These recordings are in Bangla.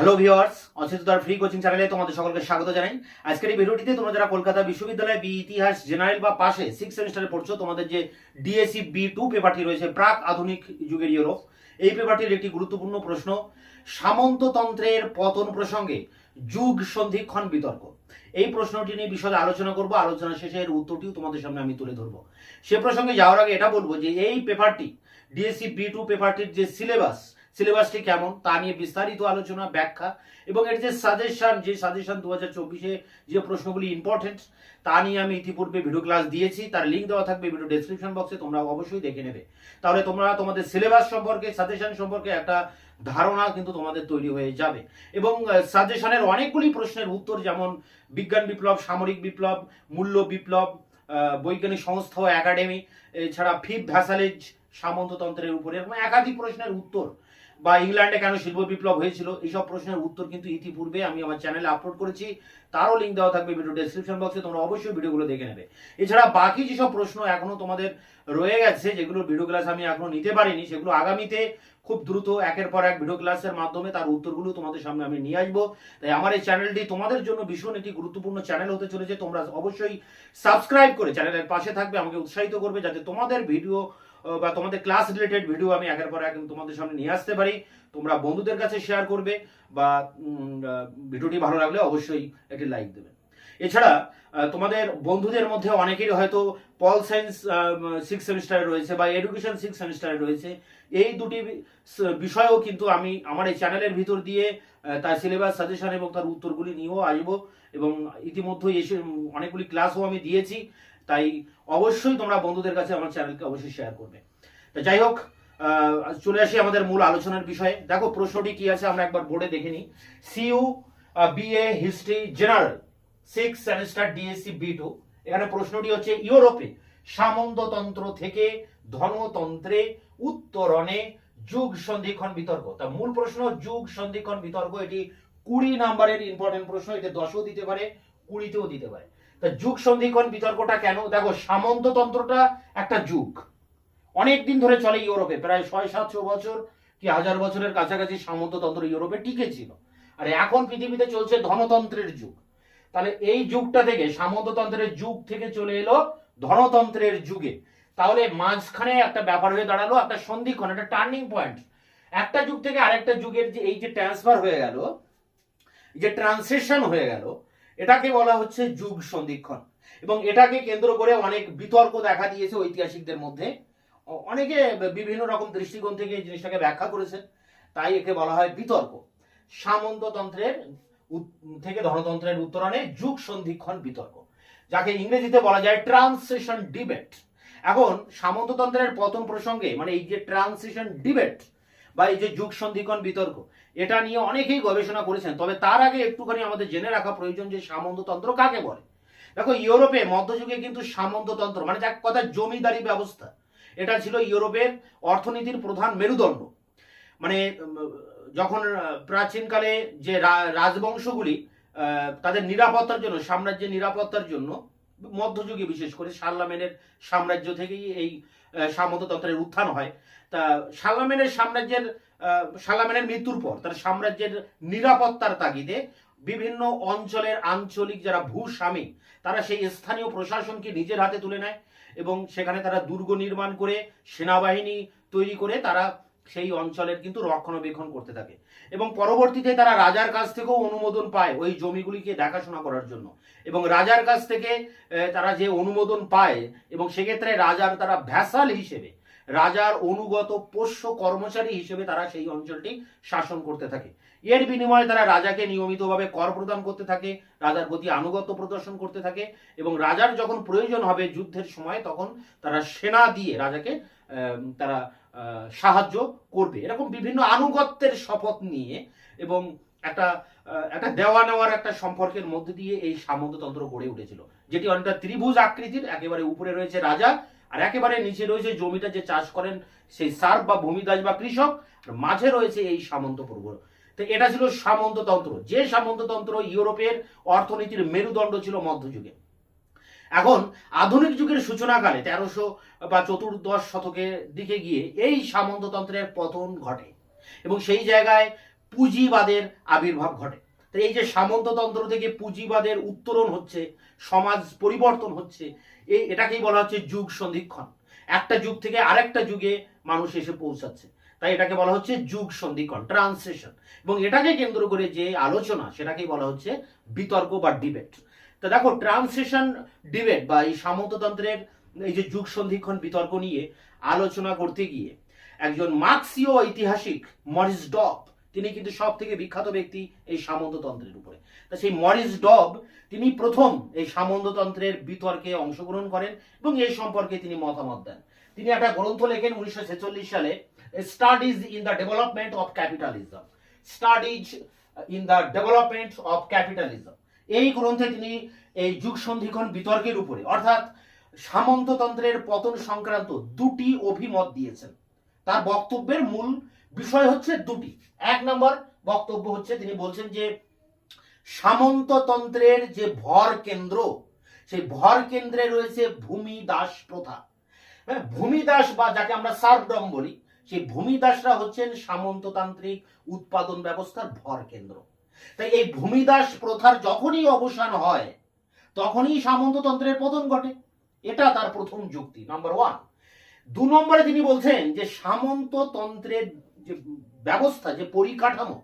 হ্যালো ভিউয়ার্স, অচিন্ততার ফ্রি কোচিং চ্যানেলে তোমাদের সকলকে স্বাগত জানাই। আজকের এই ভিডিওটিতে তোমরা যারা কলকাতা বিশ্ববিদ্যালয়ে বি ইতিহাস জেনারেল বা পাশে 6 সেমিস্টারে পড়ছো, তোমাদের যে ডিএসসি B2 পেপারটি রয়েছে প্রাক আধুনিক যুগের ইউরোপ, এই পেপারটির একটি গুরুত্বপূর্ণ প্রশ্ন সামন্ততন্ত্রের পতন প্রসঙ্গে যুগ সন্ধিক্ষণ বিতর্ক। এই প্রশ্নটি নিয়ে বিশদ আলোচনা করব। আলোচনা শেষে এর উত্তরটিও তোমাদের সামনে আমি তুলে ধরবো। সে প্রসঙ্গে যাওয়ার আগে এটা বলবো যে এই পেপারটি ডিএসসি B2 পেপারটির যে সিলেবাসটি কেমন তা নিয়ে বিস্তারিত আলোচনা, ব্যাখ্যা এবং এর যে সাজেশন 2024-এ যে প্রশ্নগুলি ইম্পর্টেন্ট তা নিয়ে আমি ইতিপূর্বে ভিডিও ক্লাস দিয়েছি। তার লিঙ্ক দেওয়া থাকবে ভিডিও ডেসক্রিপশন বক্সে, তোমরা অবশ্যই দেখে নেবে। তাহলে তোমরা তোমাদের সিলেবাস সম্পর্কে, সাজেশন সম্পর্কে একটা ধারণা কিন্তু তোমাদের তৈরি হয়ে যাবে। এবং সাজেশনের অনেকগুলি প্রশ্নের উত্তর, যেমন বিজ্ঞান বিপ্লব, সামরিক বিপ্লব, মূল্য বিপ্লব, বৈজ্ঞানিক সংস্থা ও একাডেমি, এছাড়া ফিফথ ভ্যাসালেজ সামন্ততন্ত্রের উপরে, এরকম একাধিক প্রশ্নের উত্তর, বা ইংল্যান্ডে কেন শিল্প বিপ্লব হয়েছিল, এইসব প্রশ্নের উত্তর কিন্তু ইতিপূর্বে আমি আমার চ্যানেলে আপলোড করেছি। তারও লিঙ্ক দেওয়া থাকবে ভিডিও ডেসক্রিপশন বক্সে, তোমরা অবশ্যই ভিডিওগুলো দেখে নেবে। এছাড়া বাকি যেসব প্রশ্ন এখনো তোমাদের রয়ে গেছে, যেগুলো ভিডিও ক্লাস আমি এখনো নিতে পারিনি, সেগুলো আগামীতে খুব দ্রুত একের পর এক ভিডিও ক্লাসের মাধ্যমে তার উত্তরগুলো তোমাদের সামনে আমি নিয়ে আসবো। তাই আমার এই চ্যানেলটি তোমাদের জন্য ভীষণ একটি গুরুত্বপূর্ণ চ্যানেল হতে চলেছে। তোমরা অবশ্যই সাবস্ক্রাইব করে চ্যানেলের পাশে থাকবে, আমাকে উৎসাহিত করবে যাতে তোমাদের ভিডিও বা তোমাদের ক্লাস রিলেটেড ভিডিও আমি একের পর এক তোমাদের সামনে নিয়ে আসতে পারি। তোমরা বন্ধুদের কাছে শেয়ার করবে, বা ভিডিওটি ভালো লাগলে অবশ্যই একটি লাইক দেবে। এছাড়া তোমাদের বন্ধুদের মধ্যে অনেকেরই হয়তো পল সায়েন্স 6 সেমিস্টারে রয়েছে বা এডুকেশন 6 সেমিস্টারে রয়েছে। এই দুটি বিষয়ও কিন্তু আমি আমার এই চ্যানেলের ভিতর দিয়ে তার সিলেবাস, সাজেশন এবং তার উত্তরগুলি নিয়েও আসবো, এবং ইতিমধ্যেই এসে অনেকগুলি ক্লাসও আমি দিয়েছি। তাই অবশ্যই তোমরা বন্ধুদের কাছে আমার চ্যানেলকে অবশ্যই শেয়ার করবে। তো যাই হোক, চলে আসি আমাদের মূল আলোচনার বিষয়ে। দেখো প্রশ্নটি কি আছে আমরা একবার বোর্ডে দেখে নিই। CU BA history general 6 semester DSC B2, এখানে প্রশ্নটি হচ্ছে ইউরোপে সামন্ততন্ত্র থেকে ধনতন্ত্রে উত্তরণে যুগ সন্ধিক্ষণ বিতর্ক। তা মূল প্রশ্ন যুগ সন্ধিক্ষণ বিতর্ক, এটি 20 নাম্বারের ইম্পর্টেন্ট প্রশ্ন। এটা 10ও দিতে পারে, 20তেও দিতে পারে। তা যুগ সন্ধিক্ষণ বিতর্কটা কেন? দেখো, সামন্ততন্ত্রটা একটা যুগ, অনেক দিন ধরে চলে ইউরোপে, প্রায় 600-700 বছর কি 1000 বছরের কাছাকাছি সামন্ততন্ত্র ইউরোপে টিকে ছিল। আর এখন পৃথিবীতে চলছে ধনতন্ত্রের যুগ। তাহলে এই যুগটা থেকে, সামন্ততন্ত্রের যুগ থেকে চলে এলো ধনতন্ত্রের যুগে। তাহলে মাঝখানে একটা ব্যাপার হয়ে দাঁড়ালো, একটা সন্ধিক্ষণ, একটা টার্নিং পয়েন্ট। একটা যুগ থেকে আরেকটা যুগের যে এই যে ট্রান্সফার হয়ে গেল, যে ট্রান্সিশন হয়ে গেল, এটাকে বলা হচ্ছে যুগ সন্ধিক্ষণ। এবং এটাকে কেন্দ্র করে অনেক বিতর্ক দেখা দিয়েছে ঐতিহাসিকদের মধ্যে। অনেকে বিভিন্ন রকম দৃষ্টিকোণ থেকে এই জিনিসটাকে ব্যাখ্যা করেছেন, তাই একে বলা হয় বিতর্ক। সামন্ততন্ত্রের থেকে ধনতন্ত্রের উত্তরণে যুগ সন্ধিক্ষণ বিতর্ক, যাকে ইংরেজিতে বলা যায় ট্রান্সিশন ডিবেট। এখন সামন্ততন্ত্রের পতন প্রসঙ্গে, মানে এই যে ট্রান্সিশন ডিবেট বা এই যে যুগ সন্ধিক্ষণ বিতর্ক, এটা নিয়ে অনেকেই গবেষণা করেছেন। তবে তার আগে একটুখানি আমাদের জেনে রাখা প্রয়োজন যে সামন্ততন্ত্র কাকে বলে। দেখো, ইউরোপে মধ্যযুগে কিন্তু সামন্ততন্ত্র, মানে এক কথা জমিদারি ব্যবস্থা, এটা ছিল ইউরোপের অর্থনীতির প্রধান মেরুদণ্ড। মানে যখন প্রাচীনকালে যে রাজবংশগুলি তাদের নিরাপত্তার জন্য, সাম্রাজ্যের নিরাপত্তার জন্য, মধ্যযুগে বিশেষ করে শার্লামেনের সাম্রাজ্য থেকেই এই সামন্ততন্ত্রের উত্থান হয়। তা শার্লামেনের মৃত্যুর পর তার সাম্রাজ্যের নিরাপত্তার তাগিদে বিভিন্ন অঞ্চলের আঞ্চলিক যারা ভূস্বামী, তারা সেই স্থানীয় প্রশাসনকে নিজের হাতে তুলে নেয়, এবং সেখানে তারা দুর্গ নির্মাণ করে, সেনাবাহিনী তৈরি করে তারা সেই অঞ্চলের কিন্তু রক্ষণাবেক্ষণ করতে থাকে। এবং পরবর্তীতে তারা রাজার কাছ থেকেও অনুমোদন পায় ওই জমিগুলিকে দেখাশোনা করার জন্য। এবং রাজার কাছ থেকে তারা যে অনুমোদন পায়, এবং সেক্ষেত্রে রাজার তারা ভ্যাসাল হিসেবে, রাজার অনুগত পোষ্য কর্মচারী হিসেবে তারা সেই অঞ্চলটি শাসন করতে থাকে। এর বিনিময়ে তারা রাজাকে নিয়মিতভাবে কর প্রদান করতে থাকে, রাজার প্রতি আনুগত্য প্রদর্শন করতে থাকে, এবং রাজার যখন প্রয়োজন হবে যুদ্ধের সময়, তখন তারা সেনা দিয়ে রাজাকে তারা সাহায্য করবে। এরকম বিভিন্ন আনুগত্যের শপথ নিয়ে এবং একটা দেওয়া নেওয়ার একটা সম্পর্কের মধ্যে দিয়ে এই সামন্ততন্ত্র গড়ে উঠেছিল, যেটি অনেকটা ত্রিভুজ আকৃতির। একেবারে উপরে রয়েছে রাজা, আর একেবারে নিচে রয়েছে জমিটা যে চাষ করেন সেই সার্ভ বা ভূমিদাস বা কৃষক, আর মাঝে রয়েছে এই সামন্ত পর্ব। তো এটা ছিল সামন্ততন্ত্র, যে সামন্ততন্ত্র ইউরোপের অর্থনীতির মেরুদণ্ড ছিল মধ্যযুগে। এখন আধুনিক যুগের সূচনাকালে 1300 বা চতুর্দশ শতকের দিকে গিয়ে এই সামন্ততন্ত্রের পতন ঘটে, এবং সেই জায়গায় পুঁজিবাদের আবির্ভাব ঘটে। তো এই যে সামন্ততন্ত্র থেকে পুঁজিবাদের উত্তরণ হচ্ছে, সমাজ পরিবর্তন হচ্ছে, এটাকেই বলা হচ্ছে যুগ সন্ধিক্ষণ। একটা যুগ থেকে আরেকটা যুগে মানুষ এসে পৌঁছাচ্ছে, তাই এটাকে বলা হচ্ছে যুগ সন্ধিক্ষণ, ট্রান্সলেশন। এবং এটাকে কেন্দ্র করে যে আলোচনা সেটাকেই বলা হচ্ছে বিতর্ক বা ডিবেট। তো দেখো, ট্রান্সলেশন ডিবেট বা এই সামন্ততন্ত্রের এই যে যুগ সন্ধিক্ষণ বিতর্ক নিয়ে আলোচনা করতে গিয়ে একজন মার্ক্সীয় ঐতিহাসিক মরিস ডব, তিনি কিন্তু সব থেকে বিখ্যাত ব্যক্তি এই সামন্ততন্ত্রের উপরে। তা সেই মরিস ডব তিনি প্রথম এই সামন্ততন্ত্রের বিতর্কে অংশগ্রহণ করেন এবং এই সম্পর্কে তিনি মতামত দেন। তিনি একটা গ্রন্থ লেখেন 1946 সালে, studies in the development of capitalism. Studies in the development of capitalism, এই গ্রন্থে তিনি এই যুগ সন্ধিক্ষণ বিতর্কের উপরে অর্থাৎ সামন্ততন্ত্রের পতন সংক্রান্ত দুটি অভিমত দিয়েছেন। তার বক্তব্যের মূল বিষয় হচ্ছে দুটি। এক নম্বর বক্তব্য হচ্ছে, তিনি বলছেন যে সামন্ততন্ত্রের যে ভর কেন্দ্র, সেই ভর কেন্দ্রে রয়েছে ভূমিদাস প্রথা। হ্যাঁ, ভূমিদাস বা যাকে আমরা সার্ভডম বলি, সেই ভূমিদাসরা হচ্ছেন সামন্ততান্ত্রিক উৎপাদন ব্যবস্থার ভর কেন্দ্র। তাই এই ভূমিদাস প্রথার যখনই অবসান হয় তখনই সামন্ততন্ত্রের পতন ঘটে। এটা তার প্রথম যুক্তি, নাম্বার ওয়ান। দু নম্বরে তিনি বলছেন যে সামন্ততন্ত্রের যে ব্যবস্থা, যে পরিকাঠামো,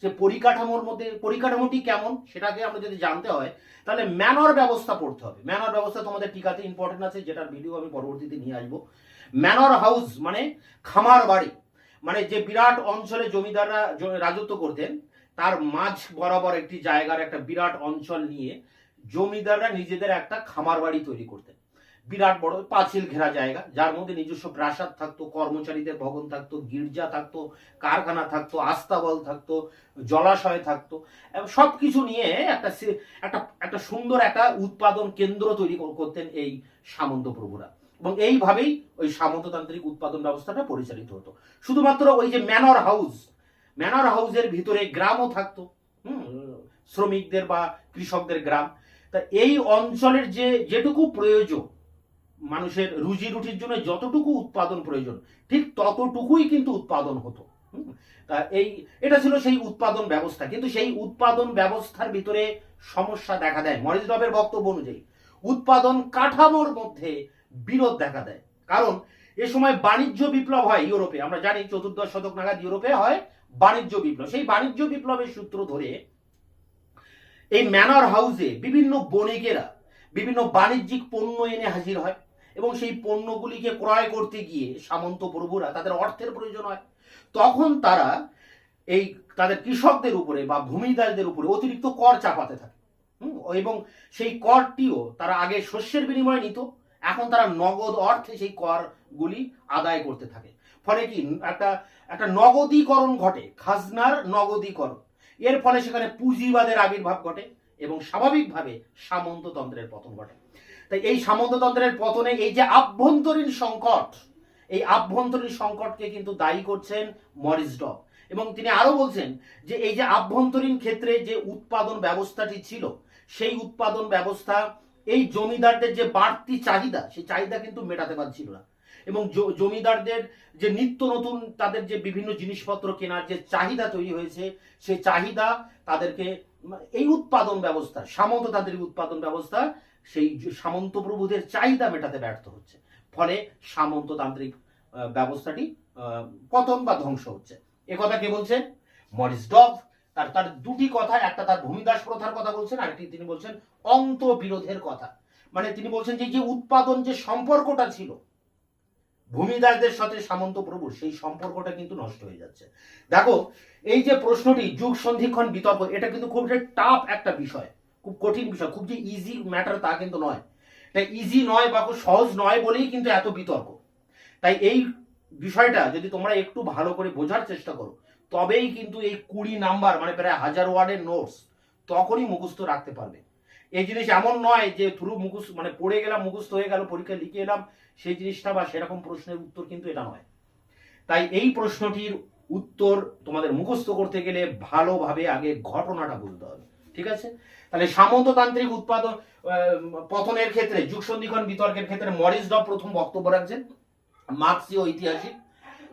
যে পরিকাঠামোর মধ্যে পরিকাঠামোটি কেমন সেটাকে আমরা যদি জানতে হয় তাহলে ম্যানর ব্যবস্থা পড়তে হবে। ম্যানর ব্যবস্থা তোমাদের টিকাতে ইম্পর্টেন্ট আছে, যেটার ভিডিও আমি পরবর্তীতে নিয়ে আসবো। ম্যানর হাউস মানে খামার বাড়ি, মানে যে বিরাট অঞ্চলে জমিদাররা রাজত্ব করতেন তার মাঝ বরাবর একটি জায়গার একটা বিরাট অঞ্চল নিয়ে জমিদাররা নিজেদের একটা খামার বাড়ি তৈরি করতেন। বিরাট বড় পাঁচিল ঘেরা জায়গা, যার মধ্যে নিজস্ব প্রাসাদ থাকতো, কর্মচারীদের ভবন থাকতো, গির্জা থাকতো, কারখানা থাকতো, আস্তাবল থাকতো, জলাশয় থাকতো, সবকিছু নিয়ে একটা একটা একটা সুন্দর একটা উৎপাদন কেন্দ্র তৈরি করতেন এই সামন্ত প্রভুরা। এবং এইভাবেই ওই সামন্ততান্ত্রিক উৎপাদন ব্যবস্থাটা পরিচালিত হতো। শুধুমাত্র ওই যে ম্যানর হাউস, ম্যানর হাউসের ভিতরে গ্রামও থাকতো, শ্রমিকদের বা কৃষকদের গ্রাম। তা এই অঞ্চলের যেটুকু প্রয়োজন, মানুষের রুজি রুটির জন্য যতটুকু উৎপাদন প্রয়োজন ঠিক ততটুকুই কিন্তু উৎপাদন হতো। তা এটা ছিল সেই উৎপাদন ব্যবস্থা। কিন্তু সেই উৎপাদন ব্যবস্থার ভিতরে সমস্যা দেখা দেয়। মরিস ডবের বক্তব্য অনুযায়ী উৎপাদন কাঠামোর মধ্যে বিরোধ দেখা দেয়। কারণ এ সময় বাণিজ্য বিপ্লব হয় ইউরোপে। আমরা জানি 14 শতক নাগাদ ইউরোপে হয় বাণিজ্য বিপ্লব। সেই বাণিজ্য বিপ্লবের সূত্র ধরে এই ম্যানর হাউসে বিভিন্ন বণিকেরা বিভিন্ন বাণিজ্যিক পণ্য এনে হাজির হয় এবং সেই পণ্যগুলিকে ক্রয় করতে গিয়ে সামন্ত প্রভুরা তাদের অর্থের প্রয়োজন হয়। তখন তারা এই তাদের কৃষকদের উপরে বা ভূমিদারদের উপরে অতিরিক্ত কর চাপাতে থাকে। এবং সেই করটিও তারা আগে শস্যের বিনিময়ে নিত, এখন তারা নগদ অর্থে সেই করগুলি আদায় করতে থাকে। ফলে কি একটা নগদীকরণ ঘটে, খাজনার নগদীকরণ। এর ফলে সেখানে পুঁজিবাদের আবির্ভাব ঘটে এবং স্বাভাবিকভাবে সামন্ততন্ত্রের পতন ঘটে। তাই এই সামন্ততন্ত্রের পতনে এই যে আভ্যন্তরীণ সংকট, এই আভ্যন্তরীণ সংকটকে কিন্তু দায়ী করছেন মরিস ডব। এবং তিনি আরো বলছেন যে এই যে আভ্যন্তরীণ ক্ষেত্রে যে উৎপাদন ব্যবস্থাটি ছিল, সেই উৎপাদন ব্যবস্থা এই জমিদারদের যে বাড়তি চাহিদা, সেই চাহিদা কিন্তু মেটাতে পারছিল না। এবং জমিদারদের যে নিত্য নতুন তাদের যে বিভিন্ন জিনিসপত্র কেনার যে চাহিদা তৈরি হয়েছে, সেই চাহিদা তাদেরকে এই উৎপাদন ব্যবস্থা, সামন্ততান্ত্রিক উৎপাদন ব্যবস্থা সেই সামন্ত প্রভুদের চাহিদা মেটাতে ব্যর্থ হচ্ছে। ফলে সামন্ততান্ত্রিক ব্যবস্থাটি পতন বা ধ্বংস হচ্ছে। একথা কে বলছেন? মরিস ডব। তার দুটি কথা, একটা তার ভূমিদাস প্রথার কথা বলছেন, আরেকটি তিনি বলছেন অন্তবিরোধের কথা। মানে তিনি বলছেন যে উৎপাদন যে সম্পর্কটা ছিল ভূমিদাসদের সাথে সামন্ত প্রভুর, সেই সম্পর্কটা কিন্তু নষ্ট হয়ে যাচ্ছে। দেখো, এই যে প্রশ্নটি যুগ সন্ধিক্ষণ বিতর্ক, এটা কিন্তু খুব টাফ একটা বিষয়, খুব কঠিন বিষয়, খুব যে ইজি ম্যাটার তা কিন্তু নয়। এটা ইজি নয় বা খুব সহজ নয় বলেই কিন্তু এত বিতর্ক। তাই এই বিষয়টা যদি তোমরা একটু ভালো করে বোঝার চেষ্টা করো তবেই কিন্তু এই 20 নাম্বার মানে প্রায় 1000 ওয়ার্ডের নোটস তখনই মুখস্থ রাখতে পারবে। এই জিনিস এমন নয় যে পুরো মুখস্থ মানে পড়ে গেলাম, মুখস্থ হয়ে গেল, পরীক্ষায় লিখে এলাম, সেই জিনিসটা বা সেরকম প্রশ্নের উত্তর কিন্তু এটা নয়। তাই এই প্রশ্নটির উত্তর তোমাদের মুখস্থ করতে গেলে ভালোভাবে আগে ঘটনাটা বুঝতে হবে। ঠিক আছে? তাহলে সামন্ততান্ত্রিক উৎপাদন পতনের ক্ষেত্রে যুগ সন্ধিক্ষণ বিতর্কের ক্ষেত্রে মরিস ডব প্রথম বক্তব্য রাখছেন, মার্ক্সীয় ঐতিহাসিক।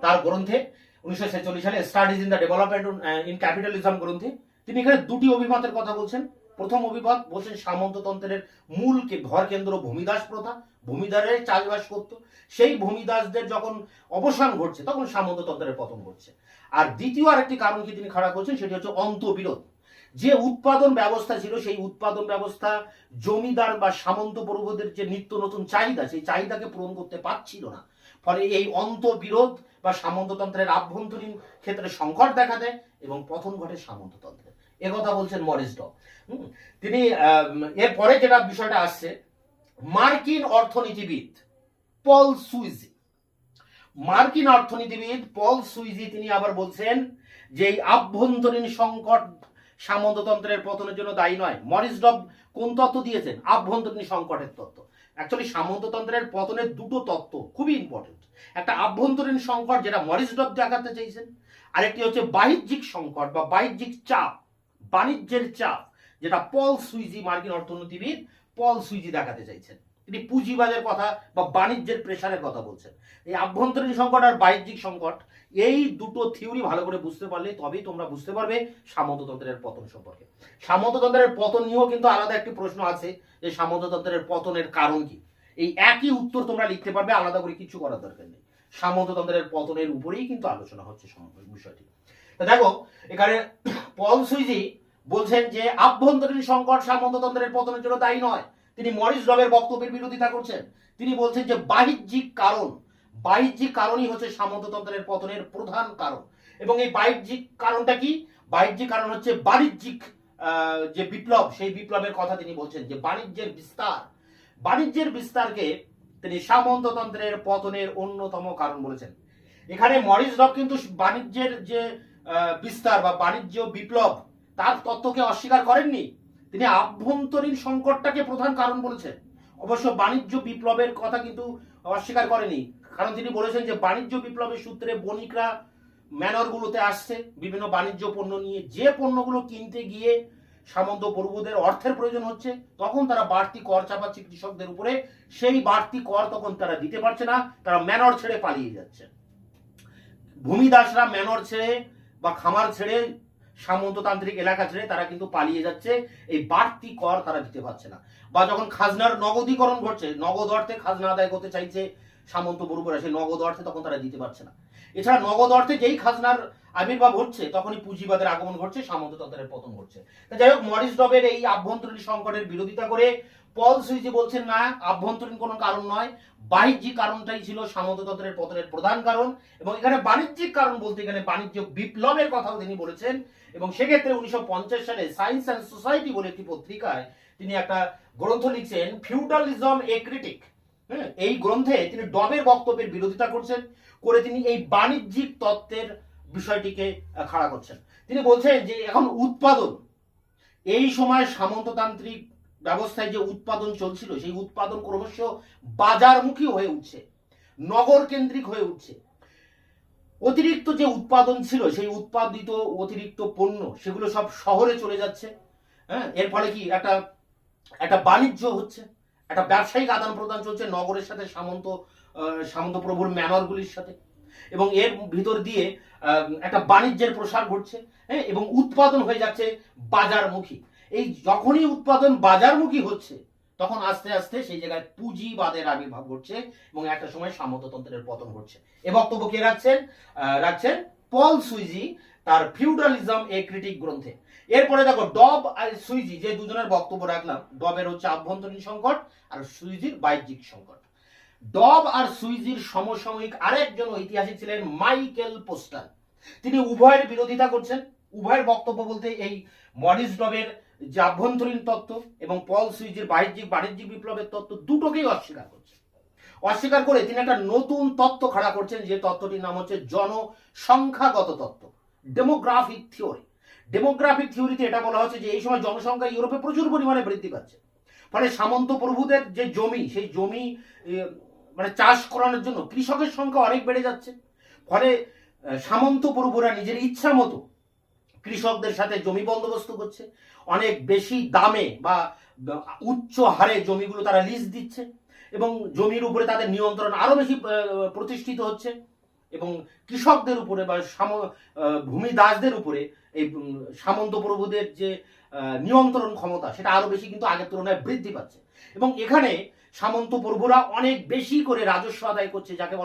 তার গ্রন্থে 1946 সালে studies in the development in capitalism গ্রন্থে তিনি এখানে দুটি অভিমতের কথা বলছেন। প্রথম অভিমত বলছেন সামন্ততন্ত্রের মূল ঘর কেন্দ্র ভূমিদাস প্রথা, ভূমিদারের চাষবাস করত, সেই ভূমিদাসদের যখন অবসান ঘটছে তখন সামন্ততন্ত্রের পতন ঘটছে। আর দ্বিতীয় আরেকটি কারণ কি তিনি খাড়া করছেন, সেটি হচ্ছে অন্তবিরোধ। যে উৎপাদন ব্যবস্থা ছিল সেই উৎপাদন ব্যবস্থা জমিদার বা সামন্ত প্রভুদের যে নিত্য নতুন চাহিদা, সেই চাহিদাকে পূরণ করতে পারছিল না। ফলে এই অন্তবিরোধ বা সামন্ততন্ত্রের আভ্যন্তরীণ ক্ষেত্রে সংকট দেখা দেয় এবং পতন ঘটে সামন্ততন্ত্রের। কথা বলছেন মরিস ড। তিনি এরপরে যেটা বিষয়টা আসছে, মার্কিন অর্থনীতিবিদ পল সুইজি, মার্কিন অর্থনীতিবিদ পল সুইজি তিনি আবার বলছেন যে এই আভ্যন্তরীণ সংকট সামন্ততন্ত্রের পতনের জন্য দায়ী নয়। মরিস ডব কোন তত্ত্ব দিয়েছেন? আভ্যন্তরীণ সংকটের তত্ত্ব। অ্যাকচুয়ালি সামন্ততন্ত্রের পতনের দুটো তত্ত্ব খুবই ইম্পর্টেন্ট। একটা আভ্যন্তরীণ সংকট যেটা মরিস ডব দেখাতে চাইছেন, আরেকটি হচ্ছে বাহ্যিক সংকট বা বাহ্যিক চাপ, বাণিজ্যের চাপ, যেটা পল সুইজি, মার্কিন অর্থনীতিবিদ পল সুইজি দেখাতে চাইছেন। তিনি পুঁজিবাদের কথা বা বাণিজ্যের প্রেসারের কথা বলছেন। এই আভ্যন্তরীণ সংকট আর বাহ্যিক সংকট, এই দুটো থিওরি ভালো করে বুঝতে পারলে তবেই তোমরা বুঝতে পারবে সামন্ততন্ত্রের পতন সম্পর্কে। সামন্ততন্ত্রের পতন নিয়েও কিন্তু আলাদা একটি প্রশ্ন আছে যে সামন্ততন্ত্রের পতনের কারণ কি। এই একই উত্তর তোমরা লিখতে পারবে, আলাদা করে কিছু করার দরকার নেই। সামন্ততন্ত্রের পতনের উপরেই কিন্তু আলোচনা হচ্ছে বিষয়টি। দেখো এখানে পল সুইজি বলছেন যে আভ্যন্তরীণ সংকট সামন্ততন্ত্রের পতনের জন্য দায়ী নয়। তিনি মরিস ডবের বক্তব্যের বিরোধিতা করছেন। তিনি বলছেন যে বাহ্যিক কারণই হচ্ছে সামন্ততন্ত্রের পতনের প্রধান কারণ। এবং এই বাহ্যিক কারণটা কি? বাহ্যিক কারণ হচ্ছে বাণিজ্যিক যে বিপ্লব, সেই বিপ্লবের কথা তিনি বলছেন যে বাণিজ্যের বিস্তারকে তিনি সামন্ততন্ত্রের পতনের অন্যতম কারণ বলেছেন। এখানে মরিস ডব কিন্তু বাণিজ্যের যে বিস্তার বা বাণিজ্য বিপ্লব তার তত্ত্বকে অস্বীকার করেননি। তিনি আভ্যন্তরীণ সংকটটাকে প্রধান কারণ বলেছেন। অবশ্য বাণিজ্য বিপ্লবের কথা কিন্তু অস্বীকার করেনি, কারণ তিনি বলেছেন যে বাণিজ্য বিপ্লবের সূত্রে বণিকরা ম্যানরগুলোতে আসছে বিভিন্ন বাণিজ্য পণ্য নিয়ে, যে পণ্যগুলো কিনতে গিয়ে সামন্ত প্রভুদের অর্থের প্রয়োজন হচ্ছে তখন তারা বাড়তি কর চাপাচ্ছে কৃষকদের উপরে। সেই বাড়তি কর তখন তারা দিতে পারছে না, তারা ম্যানর ছেড়ে পালিয়ে যাচ্ছে। ভূমিদাসরা ম্যানর ছেড়ে বা খামার ছেড়ে, সামন্ততান্ত্রিক এলাকা ছেড়ে তারা কিন্তু পালিয়ে যাচ্ছে, এই বাড়তি কর তারা দিতে পারছে না। বা যখন খাজনার নগদীকরণ ঘটছে, নগদ অর্থে খাজনা আদায় করতে চাইছে সামন্ত প্রভুরা, সেই নগদ অর্থে তখন তারা দিতে পারছে না। এছাড়া নগদ অর্থে যেই খাজনার আবির্ভাব ঘটছে তখনই পুঁজিবাদের আগমন ঘটছে, সামন্ততন্ত্রের পতন ঘটছে। যাই হোক, মরিস ডবের এই আভ্যন্তরীণ সংকটের বিরোধিতা করে পল সুইজি বলছেন না, আভ্যন্তরীণ কোনো কারণ নয়, বাণিজ্যিক কারণটাই ছিল সামন্ততন্ত্রের পতনের প্রধান কারণ। এবং এখানে বাণিজ্যিক কারণ বলতে এখানে বাণিজ্য বিপ্লবের কথাও তিনি বলেছেন। এবং সেক্ষেত্রে 1950 সালে সায়েন্স অ্যান্ড সোসাইটি বলে একটি পত্রিকায় তিনি একটা গ্রন্থ লিখছেন, ফিউডালিজম এ ক্রিটিক। এই গ্রন্থে তিনি ডবের বক্তব্যের বিরোধিতা করছেন, করে তিনি এই বাণিজ্যিক তত্ত্বের বিষয়টিকে খাড়া করছেন। তিনি বলছেন যে এখন উৎপাদন, এই সময় সামন্ততান্ত্রিক ব্যবস্থায় যে উৎপাদন চলছিল সেই উৎপাদন ক্রমশ বাজারমুখী হয়ে উঠছে, নগর কেন্দ্রিক হয়ে উঠছে। অতিরিক্ত যে উৎপাদন ছিল সেই উৎপাদিত অতিরিক্ত পণ্য সেগুলো সব শহরে চলে যাচ্ছে। এর ফলে কি একটা বাণিজ্য হচ্ছে, একটা ব্যবসায়িক আদান প্রদান চলছে নগরের সাথে সামন্ত প্রভুর ম্যানরগুলির সাথে, এবং এর ভিতর দিয়ে একটা বাণিজ্যের প্রসার ঘটছে। এবং উৎপাদন হয়ে যাচ্ছে বাজারমুখী। এই যখনই উৎপাদন বাজারমুখী হচ্ছে তখন আস্তে আস্তে সেই জায়গায় পুঁজিবাদের আবির্ভাব ঘটছে এবং একটা সময় সামন্ততন্ত্রের পতন ঘটছে। এ বক্তব্য কে রাখছেন পল সুইজি তার ফিউডালিজম এ ক্রিটিক গ্রন্থে। এরপরে দেখো ডব আর সুইজি যে দুজনের বক্তব্য রাখলাম, ডবের হচ্ছে আভ্যন্তরীণ সংকট আর সুইজির বাহ্যিক সংকট। ডব আর সুইজির সমসাময়িক আরেকজন ঐতিহাসিক ছিলেন মাইকেল পোস্টার। তিনি উভয়ের বিরোধিতা করছেন। উভয়ের বক্তব্য বলতে এই মরিস ডবের যে আভ্যন্তরীণ তত্ত্ব এবং পল সুইজির বাণিজ্যিক বিপ্লবের তত্ত্ব দুটোকেই অস্বীকার করে তিনি একটা নতুন তত্ত্ব খাড়া করছেন, যে তত্ত্বটির নাম হচ্ছে জনসংখ্যাগত তত্ত্ব, ডেমোগ্রাফিক থিওরি। ডেমোগ্রাফিক থিওরিতে এটা বলা হচ্ছে যে এই সময় জনসংখ্যা ইউরোপে প্রচুর পরিমাণে বৃদ্ধি পাচ্ছে। ফলে সামন্ত প্রভুদের যে জমি, সেই জমি মানে চাষ করানোর জন্য কৃষকের সংখ্যা অনেক বেড়ে যাচ্ছে। ফলে সামন্ত প্রভুরা নিজের ইচ্ছা মতো কৃষকদের সাথে জমি বন্দোবস্ত করছে, অনেক বেশি দামে বা উচ্চ হারে জমিগুলো তারা লিজ দিচ্ছে এবং জমির উপরে তাদের নিয়ন্ত্রণ আরো বেশি প্রতিষ্ঠিত হচ্ছে। এবং কৃষকদের উপরে বা ভূমিদাসদের উপরে এই সামন্ত প্রভুদের যে নিয়ন্ত্রণ ক্ষমতা সেটা আরো বেশি কিন্তু আগের তুলনায় বৃদ্ধি পাচ্ছে। এবং এখানে সামন্ত প্রভুরা অনেক বেশি করে রাজস্ব আদায় করছে, যাকে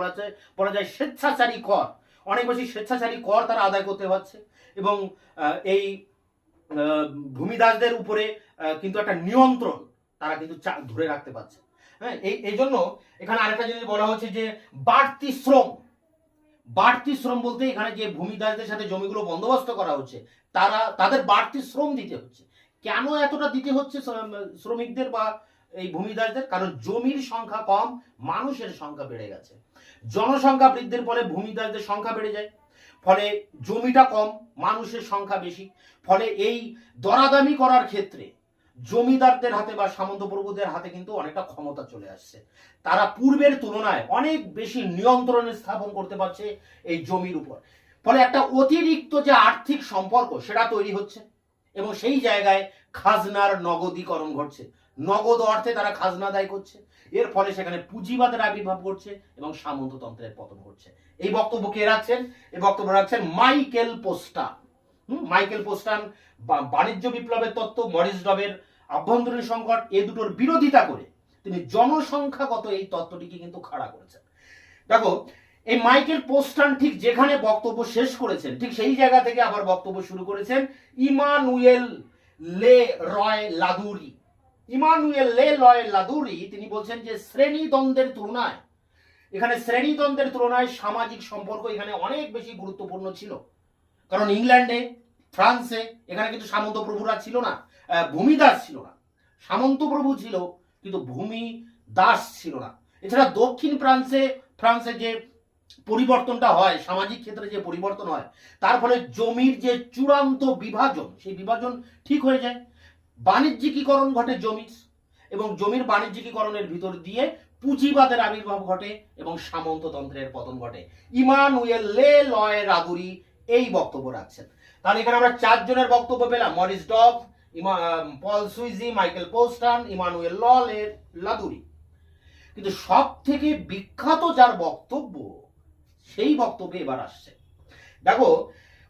বলা যায় স্বেচ্ছাচারী কর। অনেক বেশি স্বেচ্ছাচারী কর তারা আদায় করতে পারছে এবং এই ভূমিদাসদের উপরে কিন্তু একটা নিয়ন্ত্রণ তারা কিন্তু ধরে রাখতে পারছে। হ্যাঁ, এই জন্য এখানে আরেকটা জিনিস বলা হচ্ছে যে বাড়তি শ্রম বলতে এখানে যে ভূমিদাসদের সাথে জমিগুলো বন্দোবস্ত করা হচ্ছে তাদের বাড়তি শ্রম দিতে হচ্ছে। কেন এতটা দিতে হচ্ছে শ্রমিকদের বা এই ভূমিদাসদের? কারণ জমির সংখ্যা কম, মানুষের সংখ্যা বেড়ে গেছে। জনসংখ্যা বৃদ্ধির ফলে ভূমিদাসদের সংখ্যা বেড়ে যায়, ফলে জমিটা কম, মানুষের সংখ্যা বেশি, ফলে এই দরাদামি করার ক্ষেত্রে জমিদারদের হাতে বা সামন্ত প্রভুদের হাতে কিন্তু অনেকটা ক্ষমতা চলে আসছে। তারা পূর্বের তুলনায় অনেক বেশি নিয়ন্ত্রণ স্থাপন করতে পারছে এই জমির উপর। ফলে একটা অতিরিক্ত যে আর্থিক সম্পর্ক সেটা তৈরি হচ্ছে এবং সেই জায়গায় খাজনার নগদীকরণ ঘটছে। নগদ অর্থে তারা খাজনা আদায় করছে, এর ফলে সেখানে পুঁজিবাদের আবির্ভাব ঘটছে এবং সামন্ততন্ত্রের পতন ঘটছে। এই বক্তব্য কে রাখছেন? এই বক্তব্য রাখছেন মাইকেল পোস্টান। মাইকেল পোস্টান বাণিজ্য বিপ্লবের তত্ত্ব, মরিস ডবের আভ্যন্তরীণ সংকট, এ দুটোর বিরোধিতা করে তিনি জনসংখ্যাগত এই তত্ত্বটিকে কিন্তু খাড়া করেছেন। দেখো, এই মাইকেল পোস্টান ঠিক যেখানে বক্তব্য শেষ করেছেন ঠিক সেই জায়গা থেকে আবার বক্তব্য শুরু করেছেন ইমানুয়েল লে রয় লাদুরি। তিনি বলছেন যে শ্রেণীদ্বন্দ্বের তুলনায় সামাজিক সম্পর্ক এখানে অনেক বেশি গুরুত্বপূর্ণ ছিল। কারণ ইংল্যান্ডে, ফ্রান্সে এখানে কিন্তু সামন্ত প্রভুরা ছিল না, ভূমিদাস ছিল না। সামন্ত প্রভু ছিল কিন্তু ভূমিদাস ছিল না। এছাড়া দক্ষিণ ফ্রান্সে যে পরিবর্তনটা হয়, সামাজিক ক্ষেত্রে যে পরিবর্তন হয়, তার ফলে জমির যে চূড়ান্ত বিভাজন, সেই বিভাজন ঠিক হয়ে যায়। বাণিজ্যিকীকরণ ঘটে জমির, এবং জমির বাণিজ্যিকীকরণের ভিতর দিয়ে পুঁজিবাদের আবির্ভাব ঘটে এবং সামন্ততন্ত্রের পতন ঘটে। ইমানুয়েল লে লয় লাদুরি এই বক্তব্য রাখছেন। তাহলে এখানে আমরা চারজনের বক্তব্য পেলাম: মরিস ডব, পল সুইজি, মাইকেল পোস্টান, ইমানুয়েল লে লাদুরি। কিন্তু সব থেকে বিখ্যাত যার বক্তব্য, সেই বক্তব্যে এবার আসছে। দেখো,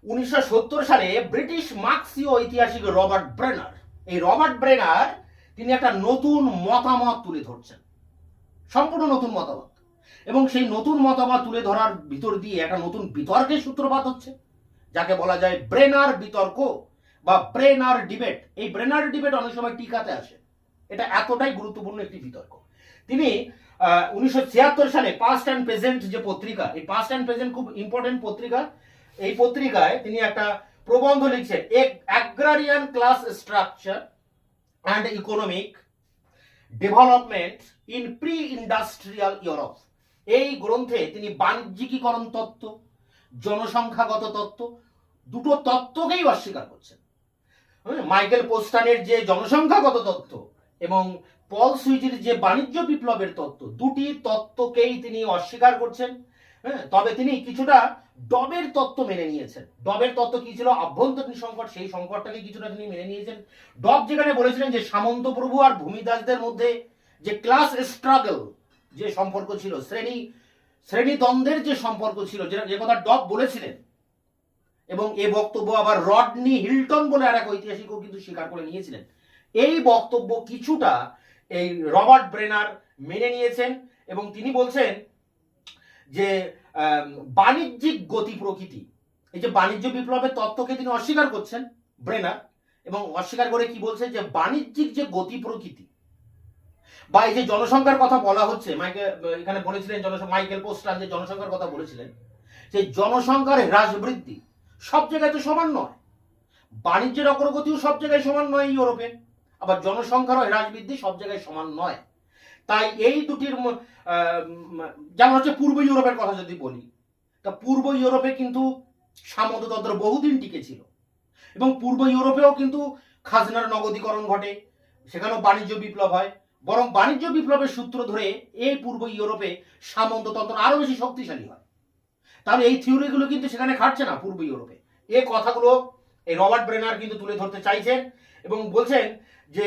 1970 সালে ব্রিটিশ মার্ক্সীয় ঐতিহাসিক রবার্ট ব্রেনার তিনি একটা নতুন মতামত তুলে ধরছেন, সম্পূর্ণ নতুন মতামত, এবং সেই নতুন মতামত তুলে ধরার ভিতর দিয়ে একটা নতুন বিতর্কের সূত্রপাত হচ্ছে, যাকে বলা যায় ব্রেনার বিতর্ক বা ব্রেনার ডিবেট। এই ব্রেনার ডিবেট অনেক সময় টিকাতে আসে, এটা এতটাই গুরুত্বপূর্ণ একটি বিতর্ক। তিনি 1976 সালে পাস্ট অ্যান্ড প্রেজেন্ট যে পত্রিকা, এই পাস্ট অ্যান্ড প্রেজেন্ট খুব ইম্পর্টেন্ট পত্রিকা, এই পত্রিকায় তিনি একটা প্রবন্ধ লিখছেন, agrarian class structure and economic development in pre industrial Europe. এই গ্রন্থে তিনি বাণিজ্যিকীকরণ তত্ত্ব, জনসংখ্যাগত তত্ত্ব, দুটো তত্ত্বকেই অস্বীকার করছেন। মাইকেল পোস্টানের যে জনসংখ্যাগত তত্ত্ব এবং পল সুইজির যে বাণিজ্য বিপ্লবের তত্ত্ব, দুটি তত্ত্বকেই তিনি অস্বীকার করছেন। তবে তিনি কিছুটা ডবের তত্ত্ব মেনে নিয়েছেন। ডবের তত্ত্ব কি ছিল? আভ্যন্তরীণ সংকট, সেই সংকটটাকে কিছুটা তিনি মেনে নিয়েছেন। ডব যেখানে বলেছিলেন যে সামন্ত প্রভু আর ভূমিদাসদের মধ্যে যে ক্লাস স্ট্রাগল যে সম্পর্ক ছিল, শ্রেণীদ্বন্দ্বের যে সম্পর্ক ছিল, যে কথা ডব বলেছিলেন, এবং এ বক্তব্য আবার রডনি হিল্টন বলে আর এক ঐতিহাসিকও কিন্তু স্বীকার করে নিয়েছিলেন। এই বক্তব্য কিছুটা এই রবার্ট ব্রেনার মেনে নিয়েছেন এবং তিনি বলছেন যে বাণিজ্যিক গতি প্রকৃতি, এই যে বাণিজ্য বিপ্লবের তত্ত্বকে তিনি অস্বীকার করছেন ব্রেনার, এবং অস্বীকার করে কি বলছে যে বাণিজ্যিক যে গতি প্রকৃতি বা এই যে জনসংখ্যার কথা বলা হচ্ছে, এখানে বলেছিলেন মাইকেল পোস্টান যে জনসংখ্যার কথা বলেছিলেন, সেই জনসংখ্যার হ্রাস বৃদ্ধি সব জায়গায় তো সমান নয়। বাণিজ্যের অগ্রগতিও সব জায়গায় সমান নয় ইউরোপে, আবার জনসংখ্যারও হ্রাস বৃদ্ধি সব জায়গায় সমান নয়। তাই এই দুটির যেমন হচ্ছে পূর্ব ইউরোপের কথা যদি বলি, তা পূর্ব ইউরোপে কিন্তু সামন্ততন্ত্র বহুদিন টিকে ছিল এবং পূর্ব ইউরোপেও কিন্তু খাজনার নগদীকরণ ঘটে, সেখানেও বাণিজ্য বিপ্লব হয়। বরং বাণিজ্য বিপ্লবের সূত্র ধরে এই পূর্ব ইউরোপে সামন্ততন্ত্র আরো বেশি শক্তিশালী হয়। তাহলে এই থিওরিগুলো কিন্তু সেখানে খাটছে না পূর্ব ইউরোপে। এই কথাগুলো এই রবার্ট ব্রেনার কিন্তু তুলে ধরতে চাইছেন এবং বলছেন যে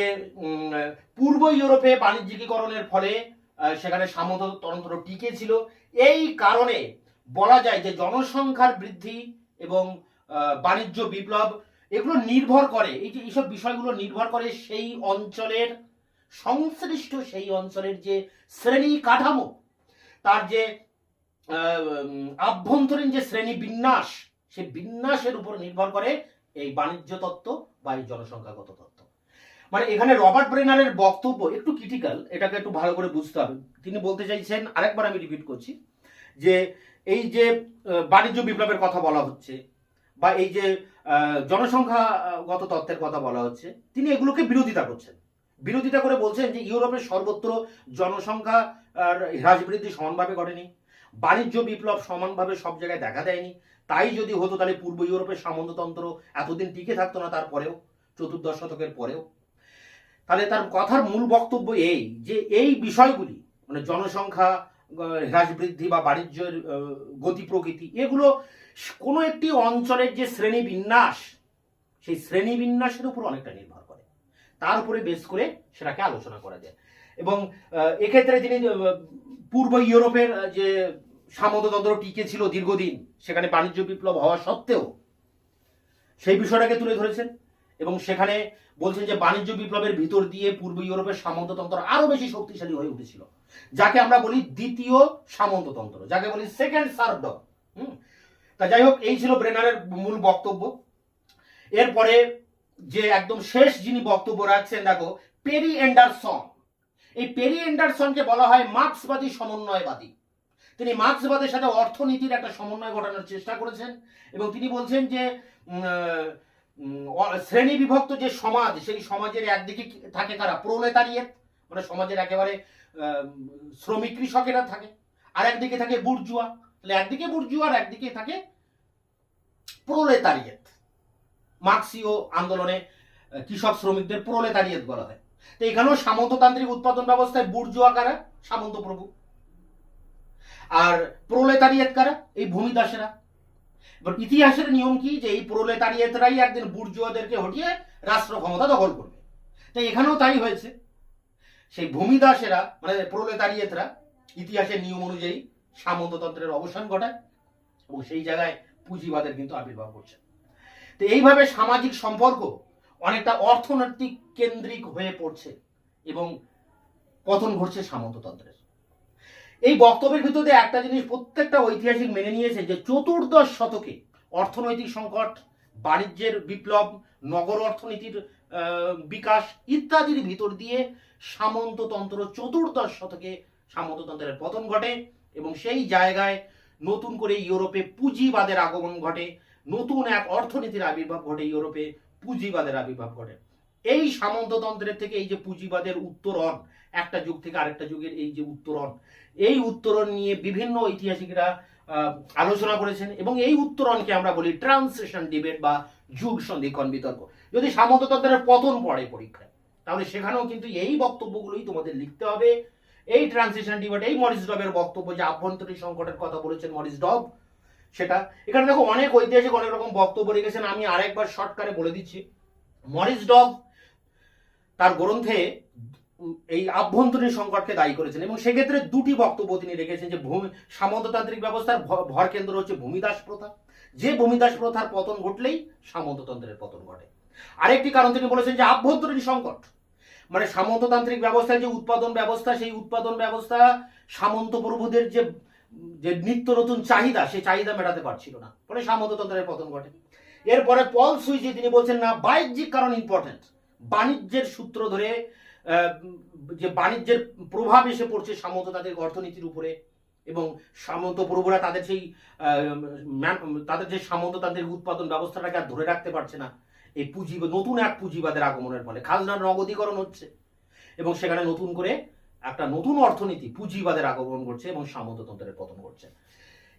পূর্ব ইউরোপে বাণিজ্যিকীকরণের ফলে সেখানে সামন্ততন্ত্র টিকে ছিল। এই কারণে বলা যায় যে জনসংখ্যার বৃদ্ধি এবং বাণিজ্য বিপ্লব এগুলো নির্ভর করে, এই যে এইসব বিষয়গুলো নির্ভর করে সেই অঞ্চলের সংশ্লিষ্ট সেই অঞ্চলের যে শ্রেণী কাঠামো, তার যে আভ্যন্তরীণ যে শ্রেণী বিন্যাস, সেই বিন্যাসের উপর নির্ভর করে এই বাণিজ্য তত্ত্ব বা এই জনসংখ্যাগত তত্ত্ব। মানে এখানে রবার্ট ব্রেনারের বক্তব্য একটু ক্রিটিক্যাল, এটাকে একটু ভালো করে বুঝতে হবে। তিনি বলতে চাইছেন, আরেকবার আমি রিপিট করছি, যে এই যে বাণিজ্য বিপ্লবের কথা বলা হচ্ছে বা এই যে জনসংখ্যাগত তত্ত্বের কথা বলা হচ্ছে, তিনি এগুলোকে বিরোধিতা করছেন। বিরোধিতা করে বলছেন যে ইউরোপের সর্বত্র জনসংখ্যা হ্রাস বৃদ্ধি সমানভাবে ঘটেনি, বাণিজ্য বিপ্লব সমানভাবে সব জায়গায় দেখা দেয়নি। তাই যদি হতো তাহলে পূর্ব ইউরোপের সামন্ততন্ত্র এতদিন টিকে থাকতো না, তারপরেও চতুর্দশ শতকের পরেও। তাহলে তার কথার মূল বক্তব্য এই যে এই বিষয়গুলি মানে জনসংখ্যা হ্রাস বৃদ্ধি বা বাণিজ্যের গতি প্রকৃতি, এগুলো কোনো একটি অঞ্চলের যে শ্রেণী বিন্যাস, সেই শ্রেণী বিন্যাসের উপর অনেকটা নির্ভর করে, তার উপরে বেস করে সেটাকে আলোচনা করা যায়। এবং এক্ষেত্রে তিনি পূর্ব ইউরোপের যে সামন্ততন্ত্র টিকে ছিল দীর্ঘদিন, সেখানে বাণিজ্য বিপ্লব হওয়া সত্ত্বেও সেই বিষয়টাকে তুলে ধরেছেন এবং সেখানে বলছেন যে বাণিজ্য বিপ্লবের ভিতর দিয়ে পূর্ব ইউরোপের সামন্ততন্ত্র আরো বেশি শক্তিশালী হয়ে উঠেছিল, যাকে আমরা বলি দ্বিতীয় সামন্ততন্ত্র, যাকে বলি সেকেন্ড সার্ভডম। তা যাই হোক, এই ছিল ব্রেনারের মূল বক্তব্য। এরপরে যে একদম শেষ যিনি বক্তব্য রাখছেন, দেখো পেরি এন্ডারসন। এই পেরি এন্ডারসনকে বলা হয় মার্ক্সবাদী সমন্বয়বাদী। তিনি মার্ক্সবাদের সাথে অর্থনীতির একটা সমন্বয় ঘটানোর চেষ্টা করেছেন এবং তিনি বলছেন যে শ্রেণী বিভক্ত যে সমাজ, সেই সমাজের একদিকে থাকে কারা, প্রোলেতারিয়েত, মানে সমাজের একেবারে শ্রমিক কৃষকেরা থাকে, আর একদিকে থাকে বুর্জুয়া। তাহলে একদিকে বুর্জুয়া আর একদিকে থাকে প্রোলেতারিয়েত। মার্ক্সীয় আন্দোলনে কৃষক শ্রমিকদের প্রোলেতারিয়েত বলা হয়। তো এখানেও সামন্ততান্ত্রিক উৎপাদন ব্যবস্থায় বুর্জুয়া কারা, সামন্ত প্রভু, আর প্রোলেতারিয়েত কারা, এই ভূমিদাসেরা। এবার ইতিহাসের নিয়ম কি, যে এই প্রোলেতারিয়েতরাই একদিন বুর্জুয়াদেরকে হটিয়ে রাষ্ট্র ক্ষমতা দখল করবে। তাই এখানেও তাই হয়েছে, সেই ভূমিদাসেরা মানে প্রোলেতারিয়েতরা ইতিহাসের নিয়ম অনুযায়ী সামন্ততন্ত্রের অবসান ঘটায় এবং সেই জায়গায় পুঁজিবাদের কিন্তু আবির্ভাব করছে। তো এইভাবে সামাজিক সম্পর্ক অনেকটা অর্থনৈতিক কেন্দ্রিক হয়ে পড়ছে এবং পতন ঘটছে সামন্ততন্ত্রের। এই বক্তব্যের ভিতরে একটা জিনিস প্রত্যেকটা ঐতিহাসিক মেনে নিয়েছে, যে চতুর্দশ শতকে অর্থনৈতিক সংকট, বাণিজ্যের বিপ্লব, নগর অর্থনীতির বিকাশ ইত্যাদির ভিতর দিয়ে সামন্ততন্ত্র চতুর্দশ শতকে সামন্ততন্ত্রের পতন ঘটে এবং সেই জায়গায় নতুন করে ইউরোপে পুঁজিবাদের আগমন ঘটে, নতুন এক অর্থনীতির আবির্ভাব ঘটে, ইউরোপে পুঁজিবাদের আবির্ভাব ঘটে। এই সামন্ততন্ত্রের থেকে এই যে পুঁজিবাদের উত্তরণ, একটা যুগ থেকে আরেকটা যুগের এই যে উত্তরণ, এই উত্তরণ নিয়ে বিভিন্ন ঐতিহাসিকরা আলোচনা করেছেন এবং এই উত্তরণকে আমরা বলি ট্রান্সিশন ডিবেট বা যুগ সন্ধিক্ষণ বিতর্ক। যদি সামন্ততন্ত্রের পতন পড়ে পরীক্ষায়, তাহলে সেখানেও কিন্তু এই বক্তব্যগুলোই তোমাদের লিখতে হবে। এই ট্রান্সিশন ডিবেট, এই মরিস ডবের বক্তব্য, যে আভ্যন্তরীণ সংকটের কথা বলেছেন মরিস ডব, সেটা এখানে দেখো অনেক ঐতিহাসিক অনেক রকম বক্তব্য রেখেছেন। আমি আরেকবার শর্টকারে বলে দিচ্ছি। মরিস ডব তার গ্রন্থে এই আভ্যন্তরীণ সংকটকে দায়ী করেছেন এবং সেক্ষেত্রে দুটি বক্তব্য তিনি রেখেছেন, যে সামন্ততান্ত্রিক ব্যবস্থার ভর কেন্দ্র হচ্ছে ভূমিদাস প্রথা, যে ভূমিদাস প্রথার পতন ঘটলেই সামন্ততন্ত্রের পতন ঘটে। আরেকটি কারণ তিনি বলেছেন যে আভ্যন্তরীণ সংকট, মানে সামন্ততান্ত্রিক ব্যবস্থায় যে উৎপাদন ব্যবস্থা, সেই উৎপাদন ব্যবস্থা সামন্ত প্রভুদের যে নিত্য নতুন চাহিদা, সেই চাহিদা মেটাতে পারছিল না, ফলে সামন্ততন্ত্রের পতন ঘটে। এরপরে পল সুইজি তিনি বলছেন না, বাহ্যিক কারণ ইম্পর্টেন্ট, বাণিজ্যের সূত্র ধরে যে বাণিজ্যের প্রভাব এসে পড়ছে সামন্ততান্ত্রিক অর্থনীতির উপরে এবং সামন্ত প্রভুরা তাদের সেই তাদের যে সামন্ততান্ত্রিক উৎপাদন ব্যবস্থাটাকে আর ধরে রাখতে পারছে না। এই নতুন এক পুঁজিবাদের আগমনের ফলে খাজনার নগদীকরণ হচ্ছে এবং সেখানে নতুন করে একটা নতুন অর্থনীতি পুঁজিবাদের আগমন ঘটছে এবং সামন্ততন্ত্রের পতন ঘটছে।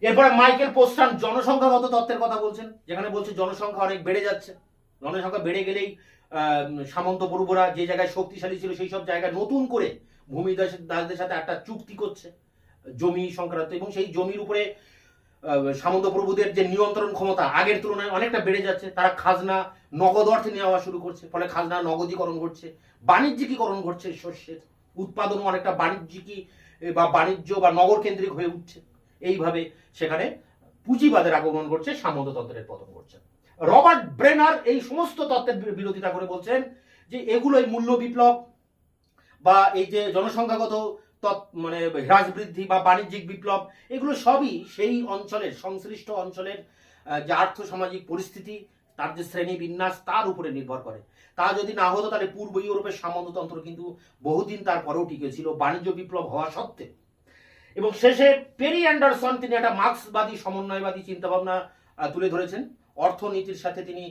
এরপরে মাইকেল পোস্টান জনসংখ্যাগত তত্ত্বের কথা বলছেন, যেখানে বলছে জনসংখ্যা অনেক বেড়ে যাচ্ছে, জনসংখ্যা বেড়ে গেলেই সামন্ত প্রভুরা যে জায়গায় শক্তিশালী ছিল সেই সব জায়গায় নতুন করে ভূমিদাসদের সাথে একটা চুক্তি করছে জমি সংক্রান্ত এবং সেই জমির উপরে সামন্ত প্রভুদের যে নিয়ন্ত্রণ ক্ষমতা আগের তুলনায় অনেকটা বেড়ে যাচ্ছে। তারা খাজনা নগদ অর্থে নেওয়া শুরু করছে, ফলে খাজনা নগদীকরণ ঘটছে, বাণিজ্যিকীকরণ ঘটছে, শস্যের উৎপাদনও অনেকটা বাণিজ্যিকী বা বাণিজ্য বা নগর কেন্দ্রিক হয়ে উঠছে। এইভাবে সেখানে পুঁজিবাদের আগমন ঘটছে, সামন্ততন্ত্রের পতন ঘটছে। রবার্ট ব্রেনার এই সমস্ত তত্ত্বের বিরোধিতা করে বলছেন যে এগুলোই মূল্য বিপ্লব বা এই যে জনসংখ্যাগত মানে হ্রাস বৃদ্ধি বা বাণিজ্যিক বিপ্লব, এগুলো সবই সেই অঞ্চলের, সংশ্লিষ্ট অঞ্চলের যে আর্থ সামাজিক পরিস্থিতি, তার যে শ্রেণী বিন্যাস, তার উপরে নির্ভর করে। তা যদি না হতো তাহলে পূর্ব ইউরোপের সামন্ততন্ত্র কিন্তু বহুদিন তারপরেও টিকে ছিল বাণিজ্য বিপ্লব হওয়া সত্ত্বে। এবং শেষে পেরি অ্যান্ডারসন তিনি একটা মার্ক্সবাদী সমন্বয়বাদী চিন্তাভাবনা তুলে ধরেছেন। অর্থনীতির সাথে তিনি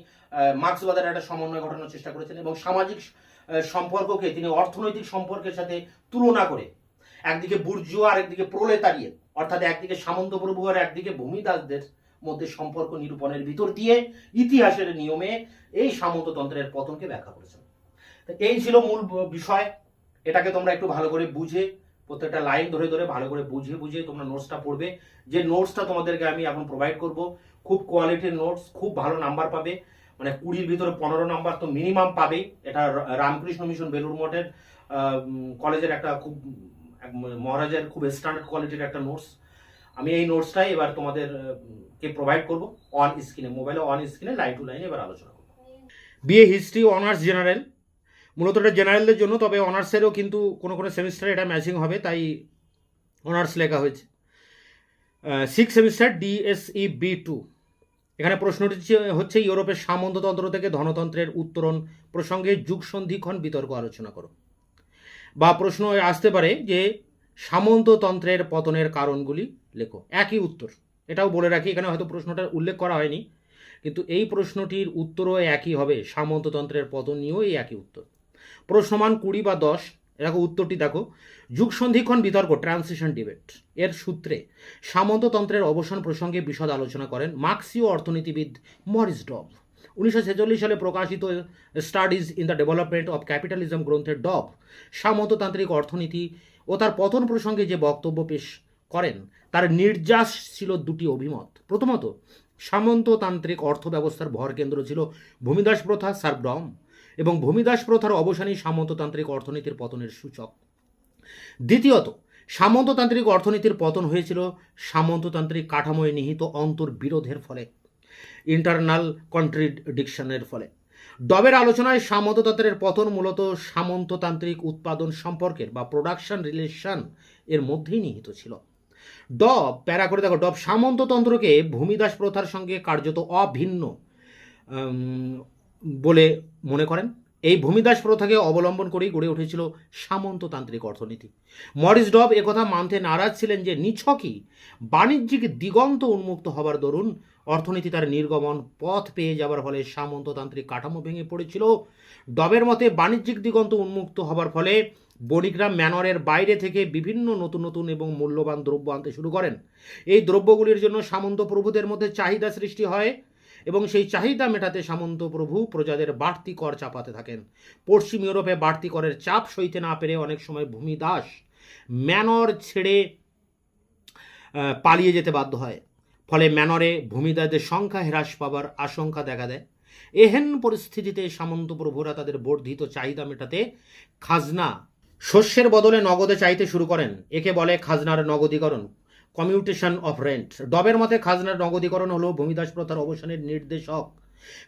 মার্ক্সবাদের একটা সমন্বয় ঘটানোর চেষ্টা করেছেন এবং সামাজিক সম্পর্ককে তিনি অর্থনৈতিক সম্পর্কের সাথে তুলনা করে একদিকে বুর্জুয়া আর একদিকে প্রলেতারিয়ে, অর্থাৎ একদিকে সামন্ত প্রভু আর একদিকে ভূমিদাসদের মধ্যে সম্পর্ক নিরূপণের ভিতর দিয়ে ইতিহাসের নিয়মে এই সামন্ততন্ত্রের পতনকে ব্যাখ্যা করেছেন। এই ছিল মূল বিষয়। এটাকে তোমরা একটু ভালো করে বুঝে, প্রত্যেকটা লাইন ধরে ধরে ভালো করে বুঝে বুঝে তোমরা নোটসটা পড়বে। যে নোটসটা তোমাদেরকে আমি এখন প্রোভাইড করব, খুব কোয়ালিটির নোটস, খুব ভালো নাম্বার পাবে, মানে 20-র ভিতরে 15 নাম্বার তো মিনিমাম পাবেই। এটা রামকৃষ্ণ মিশন বেলুড় মঠের কলেজের একটা খুব মহারাজের খুব স্ট্যান্ডার্ড কোয়ালিটির একটা নোটস। আমি এই নোটসটাই এবার তোমাদেরকে প্রোভাইড করব অন স্ক্রিনে, মোবাইলে অন স্ক্রিনে লাইন টু লাইনে এবার আলোচনা করব। বিএ হিস্ট্রি অনার্স জেনারেল, মূলত এটা জেনারেলদের জন্য, তবে অনার্সেরও কিন্তু কোনো কোনো সেমিস্টারে এটা ম্যাচিং হবে, তাই অনার্স লেখা হয়েছে। 6 সেমিস্টার ডিএসই B2। এখানে প্রশ্নটি হচ্ছে ইউরোপের সামন্ততন্ত্র থেকে ধনতন্ত্রের উত্তরণ প্রসঙ্গে যুগ সন্ধিক্ষণ বিতর্ক আলোচনা করো। বা প্রশ্ন আসতে পারে যে সামন্ততন্ত্রের পতনের কারণগুলি লেখো, একই উত্তর। এটাও বলে রাখি, এখানে হয়তো প্রশ্নটা উল্লেখ করা হয়নি, কিন্তু এই প্রশ্নটির উত্তরও একই হবে, সামন্ততন্ত্রের পতন নিয়েও এই একই উত্তর। প্রশ্নমান 20 বা 10, দেখো উত্তরটি দেখো, যুগ সন্ধিক্ষণ বিতর্ক ট্রানজিশন ডিবেট এর সূত্রে সামন্ততন্ত্রের অবসান প্রসঙ্গে বিশদ আলোচনা করেন মার্ক্সীয় অর্থনীতিবিদ মরিস ডব। 1946 সালে প্রকাশিত studies in the development of capitalism গ্রন্থে ডব সামন্ততান্ত্রিক অর্থনীতি ও তার পতন প্রসঙ্গে যে বক্তব্য পেশ করেন তার নির্যাস ছিল দুটি অভিমত। প্রথমত, সামন্ততান্ত্রিক অর্থ ব্যবস্থার ভরকেন্দ্র ছিল ভূমিদাস প্রথা, সার্ভডম, এবং ভূমিদাস প্রথার অবসানই সামন্ততান্ত্রিক অর্থনীতির পতনের সূচক। দ্বিতীয়ত, সামন্ততান্ত্রিক অর্থনীতির পতন হয়েছিল সামন্ততান্ত্রিক কাঠামোয় নিহিত অন্তর্বিরোধের ফলে, ইন্টারনাল কন্ট্রাডিকশনের ফলে। ডবের আলোচনায় সামন্ততন্ত্রের পতন মূলত সামন্ততান্ত্রিক উৎপাদন সম্পর্কের বা প্রোডাকশন রিলেশন এর মধ্যেই নিহিত ছিল। ডব, প্যারা করে দেখো, ডব সামন্ততন্ত্রকে ভূমিদাস প্রথার সঙ্গে কার্যত অভিন্ন বলে মনে করেন। এই ভূমিদাস প্রথাকে অবলম্বন করেই গড়ে উঠেছিল সামন্ততান্ত্রিক অর্থনীতি। মরিস ডব একথা মানতে নারাজ ছিলেন যে নিছকই বাণিজ্যিক দিগন্ত উন্মুক্ত হবার দরুন অর্থনীতি তার নির্গমন পথ পেয়ে যাবার ফলে সামন্ততান্ত্রিক কাঠামো ভেঙে পড়েছিল। ডবের মতে বাণিজ্যিক দিগন্ত উন্মুক্ত হবার ফলে বণিকরা ম্যানরের বাইরে থেকে বিভিন্ন নতুন নতুন এবং মূল্যবান দ্রব্য আনতে শুরু করেন। এই দ্রব্যগুলির জন্য সামন্ত প্রভুদের মধ্যে চাহিদা সৃষ্টি হয় এবং সেই চাহিদা মেটাতে সামন্ত প্রভু প্রজাদের বাড়তি কর চাপাতে থাকেন। পশ্চিম ইউরোপে বাড়তি করের চাপ সইতে না পেরে অনেক সময় ভূমিদাস ম্যানর ছেড়ে পালিয়ে যেতে বাধ্য হয়। ফলে ম্যানরে ভূমিদাসদের সংখ্যা হ্রাস পাবার আশঙ্কা দেখা দেয়। এহেন পরিস্থিতিতে সামন্ত প্রভুরা তাদের বর্ধিত চাহিদা মেটাতে খাজনা শস্যের বদলে নগদে চাইতে শুরু করেন। একে বলে খাজনার নগদীকরণ, কমিউটেশন অফ রেন্ট। ডবের মতে খাজনার নগদীকরণ হলো ভূমিদাস প্রথার অবসানের নির্দেশক,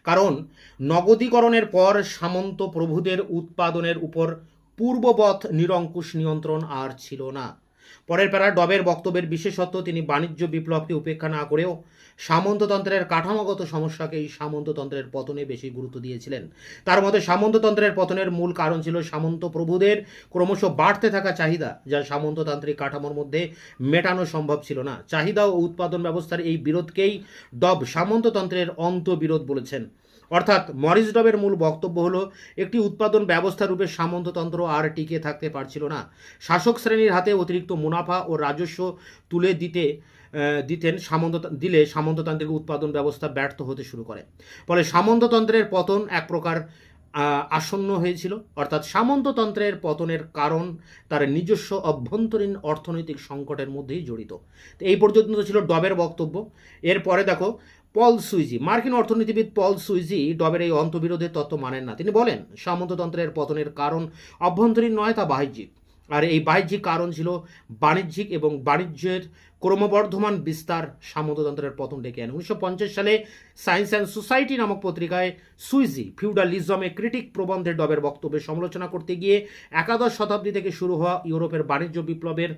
কারণ নগদীকরণের পর সামন্ত প্রভুদের উৎপাদনের উপর পূর্ববৎ নিরঙ্কুশ নিয়ন্ত্রণ আর ছিল না। পরের প্যারা ডবের বক্তব্যের বিশেষত্ব, তিনি বাণিজ্য বিপ্লবকে উপেক্ষা না করেও সামন্ততন্ত্রের কাঠামোগত সমস্যাকেই সামন্ততন্ত্রের পতনে বেশি গুরুত্ব দিয়েছিলেন। তার মতে সামন্ততন্ত্রের পতনের মূল কারণ ছিল সামন্ত প্রভুদের ক্রমশ বাড়তে থাকা চাহিদা, যা সামন্ততান্ত্রিক কাঠামোর মধ্যে মেটানো সম্ভব ছিল না। চাহিদা ও উৎপাদন ব্যবস্থার এই বিরোধকেই ডব সামন্ততন্ত্রের অন্তবিরোধ বলেছেন। অর্থাৎ মরিস ডবের মূল বক্তব্য হলো, একটি উৎপাদন ব্যবস্থা রূপে সামন্ততন্ত্র আর টিকে থাকতে পারছিল না। শাসক শ্রেণীর হাতে অতিরিক্ত মুনাফা ও রাজস্ব তুলে দিলে সামন্ততান্ত্রিক উৎপাদন ব্যবস্থা ব্যর্থ হতে শুরু করে। ফলে সামন্ততন্ত্রের পতন এক প্রকার আসন্ন হয়েছিল। অর্থাৎ সামন্ততন্ত্রের পতনের কারণ তার নিজস্ব অভ্যন্তরীণ অর্থনৈতিক সংকটের মধ্যেই জড়িত। এই পর্যন্ত ছিল ডবের বক্তব্য। এরপরে দেখো, পল সুইজি, মার্কিন অর্থনীতিবিদ পল সুইজি ডবের এই অন্তবিরোধের তত্ত্ব মানেন না। তিনি বলেন সামন্ততন্ত্রের পতনের কারণ অভ্যন্তরীণ নয়, তা বাহ্যিক। আর এই বাহ্যিক কারণ ছিল বাণিজ্যিক এবং বাণিজ্যের ক্রমবর্ধমান বিস্তার সামন্ততন্ত্রের পতন ডেকে আনে। 1950 সালে সায়েন্স অ্যান্ড সোসাইটি নামক পত্রিকায় সুইজি ফিউডালিজমে ক্রিটিক প্রবন্ধে ডবের বক্তব্যের সমালোচনা করতে গিয়ে একাদশ শতাব্দী থেকে শুরু হওয়া ইউরোপের বাণিজ্য বিপ্লবের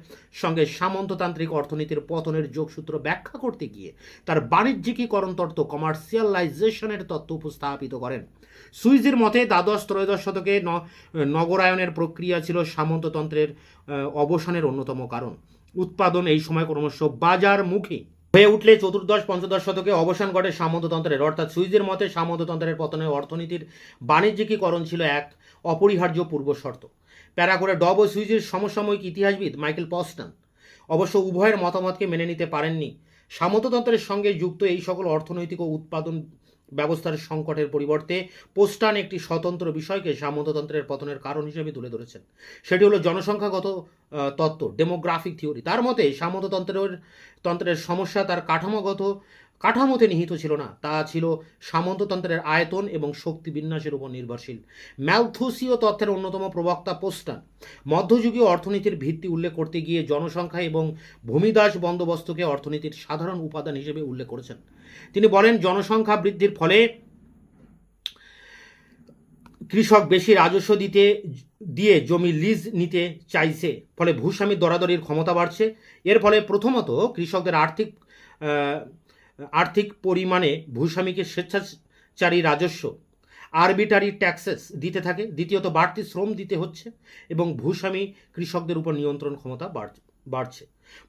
সঙ্গে সামন্ততান্ত্রিক অর্থনীতির পতনের যোগসূত্র ব্যাখ্যা করতে গিয়ে তার বাণিজ্যিকীকরণ তত্ত্ব কমার্শিয়ালাইজেশনের তত্ত্ব উপস্থাপিত করেন। সুইজির মতে দ্বাদশ ত্রয়োদশ শতকে নগরায়নের প্রক্রিয়া ছিল সামন্ততন্ত্রের অবসানের অন্যতম কারণ। উৎপাদন এই সময় ক্রমশ বাজারমুখী হয়ে উঠলে চতুর্দশ পঞ্চদশ শতকে অবসান ঘটে সামন্ততন্ত্রের। অর্থাৎ সুইজের মতে সামন্ততন্ত্রের পতনে অর্থনীতির বাণিজ্যিকীকরণ ছিল এক অপরিহার্য পূর্বশর্ত। প্যারা করে ডব ও সুইজের সমসাময়িক ইতিহাসবিদ মাইকেল পস্টান অবশ্য উভয়ের মতামতকে মেনে নিতে পারেননি। সামন্ততন্ত্রের সঙ্গে যুক্ত এই সকল অর্থনৈতিক ও উৎপাদন ব্যবস্থার সংকটের পরিবর্তে পোস্টান একটি স্বতন্ত্র বিষয়কে সামন্ততন্ত্রের পতনের কারণ হিসেবে তুলে ধরেছেন। সেটি হলো জনসংখ্যাগত তত্ত্ব, ডেমোগ্রাফিক থিওরি। তার মতে সামন্ততন্ত্রের সমস্যা তার কাঠামোতে নিহিত ছিল না, তা ছিল সামন্ততন্ত্রের আয়তন এবং শক্তি বিন্যাসের উপর নির্ভরশীল। ম্যালথুসীয় তত্ত্বের অন্যতম প্রবক্তা পোস্টান মধ্যযুগীয় অর্থনীতির ভিত্তি উল্লেখ করতে গিয়ে জনসংখ্যা এবং ভূমিদাস বন্দোবস্তকে অর্থনীতির সাধারণ উপাদান হিসেবে উল্লেখ করেছেন। তিনি বলেন, জনসংখ্যা বৃদ্ধির ফলে কৃষক বেশি রাজস্ব দিয়ে জমি লিজ নিতে চাইছে, ফলে ভূস্বামীর দরাদরির ক্ষমতা বাড়ছে। এর ফলে প্রথমত কৃষকদের আর্থিক পরিমাণে ভূস্বামীকে স্বেচ্ছাচারী রাজস্ব আরবিটারি ট্যাক্সেস দিতে থাকে। দ্বিতীয়ত বাড়তি শ্রম দিতে হচ্ছে এবং ভূস্বামী কৃষকদের উপর নিয়ন্ত্রণ ক্ষমতা বাড়ছে।